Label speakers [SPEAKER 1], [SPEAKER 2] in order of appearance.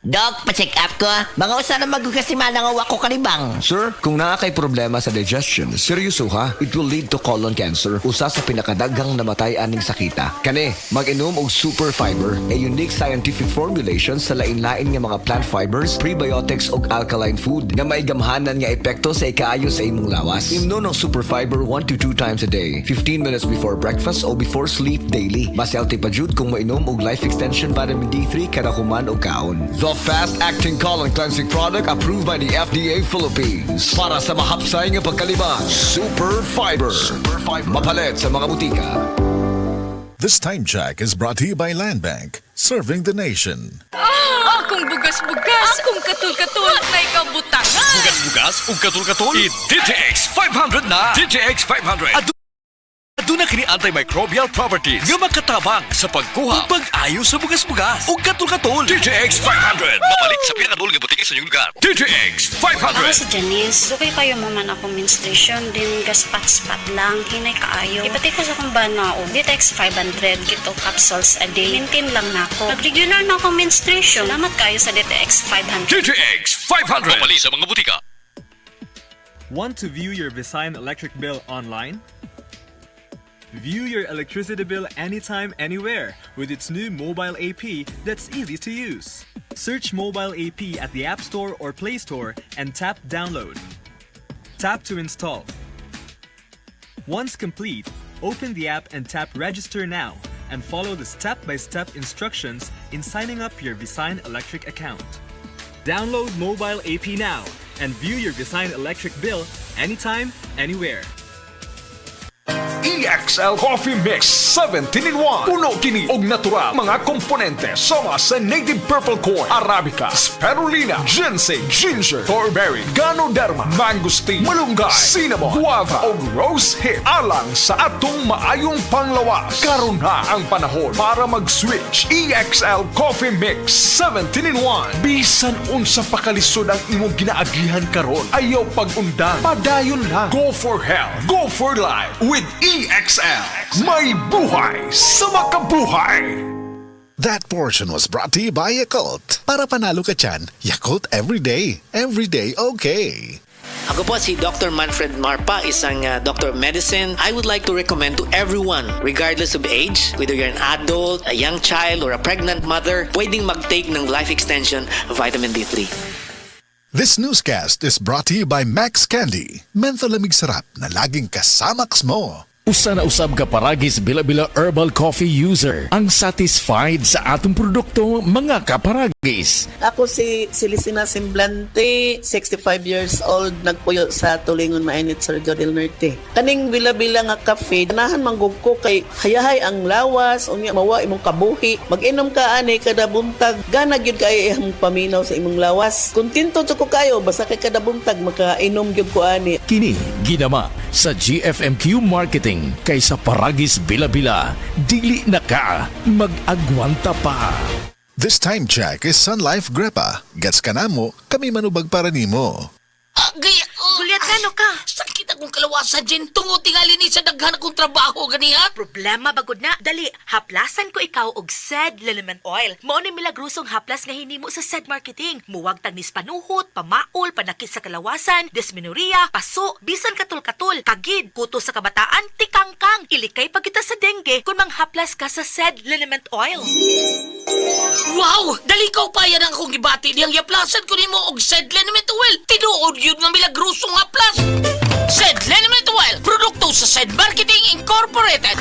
[SPEAKER 1] Dok, pa-check up ko. Mga usa na magkasimana nga wako kanibang.
[SPEAKER 2] Sir, kung naa kay problema sa digestion, seryoso ha, it will lead to colon cancer, usa sa pinakadaghang namatay aning sakita. Kani, mag-inom og super fiber, a unique scientific formulation sa lain-lain nga mga plant fibers, prebiotics ug alkaline food nga may gamhanan nga epekto sa ikaayo sa imong lawas. Imno ng super fiber 1 to 2 times a day, 15 minutes before breakfast o before sleep daily. Mas healthy pa jud kung mainom og life extension vitamin D3 kada human og kaon. The fast-acting colon cleansing product approved by the FDA Philippines. Para sa mahapsay nga pagkalibang, Super Fiber. Mapalit sa mga butika.
[SPEAKER 3] This time check is brought to you by Land Bank, serving the nation.
[SPEAKER 4] Akong bugas-bugas, akong katul-katul, may kabutangan.
[SPEAKER 5] Bugas-bugas ug katul-katul. I-DTX 500 na. DTX 500. Aduna kini antimicrobial properties nga makatabang sa pagkuha ug pag-ayo sa bugas-bugas ug katul-katul. DTX 500. Mabalik sa pinakadul nga butika sa inyong lugar. DTX 500.
[SPEAKER 6] Ako si Janice, dugay kayo mo man ako menstruation, din gaspat-spat lang, hinay kaayo. Ipati ko sa kong banao, DTX 500, gito capsules a day. Maintain lang na ako. Pag-regular na akong menstruation, salamat kayo sa DTX 500.
[SPEAKER 5] DTX 500. Mabalik sa mga butika.
[SPEAKER 7] Want to view your Visign electric bill online? View your electricity bill anytime, anywhere with its new mobile AP that's easy to use. Search Mobile AP at the App Store or Play Store and tap Download. Tap to install. Once complete, open the app and tap Register Now and follow the step-by-step instructions in signing up your Visign electric account. Download Mobile AP now and view your Visign electric bill anytime, anywhere.
[SPEAKER 8] EXL Coffee Mix 17-in-1. Puno kini og natural mga komponente sama sa native purple corn, arabica, spirulina, ginseng, ginger, thornberry, ganoderma, mangosteen, malunggay, cinnamon, guava ug rose hip alang sa atong maayong panglawas. Karon na ang panahon para mag-switch. EXL Coffee Mix 17-in-1. Bisan unsa pa kalisod ang imong ginaagihan karon, ayaw pag-undang, padayon lang. Go for health, go for life with EXL. May buhay sa makabuhay.
[SPEAKER 3] That portion was brought to you by Yakult. Para panalo ka dyan, Yakult everyday okay.
[SPEAKER 9] Ako po si Dr. Manfred Marpa, isang doctor of medicine. I would like to recommend to everyone, regardless of age, whether you're an adult, a young child, or a pregnant mother, pwedeng mag-take ng life extension vitamin D3.
[SPEAKER 3] This newscast is brought to you by Max Candy. Mentholamig sarap na laging kasamax mo.
[SPEAKER 10] Usa na usab ka paragis bila-bila herbal coffee user ang satisfied sa atong produkto, mga kaparagis.
[SPEAKER 11] Ako si Celisina Semblante, 65 years old, nagpuyo sa Tulingon Mainit, Surigao del Norte. Kaning bila-bila nga kafe, ganahan manggug ko kay hayahay ang lawas, unya mawa imong kabuhi. Mag-inom ka ani kada buntag, gana gyud kay imong paminaw sa imong lawas. Kontento to ko kayo basta kay kada buntag makainom gyud ko ani.
[SPEAKER 10] Kini ginama sa GFMQ Marketing kaysa paragis bila-bila, dili na ka mag-agwanta pa.
[SPEAKER 3] This time check is Sun Life Grepa. Gets ka na mo, kami manubag para nimo.
[SPEAKER 4] Gulyat ka, ka?
[SPEAKER 12] Sakit akong kalawasan, Jen. Tungo tingali ni sa daghan akong trabaho, ganiha.
[SPEAKER 4] Problema bagod na. Dali, haplasan ko ikaw og SED Liniment Oil. Mao ni milagrosong haplas nga hinimo sa SED Marketing. Muwag tagnis panuhot, pamaol, panakit sa kalawasan, dysmenorrhea, paso, bisan katul-katul, kagid, kuto sa kabataan, tikangkang, ilikay pagkita sa dengue kung manghaplas ka sa SED Liniment Oil.
[SPEAKER 12] Wow! Dali ka upayan ang akong gibati. Diyang yaplasan ko ni mo og SED Liniment Oil. Tinuod yun nga milagrosong haplas. SED Liniment Oil, produkto sa SED Marketing Incorporated.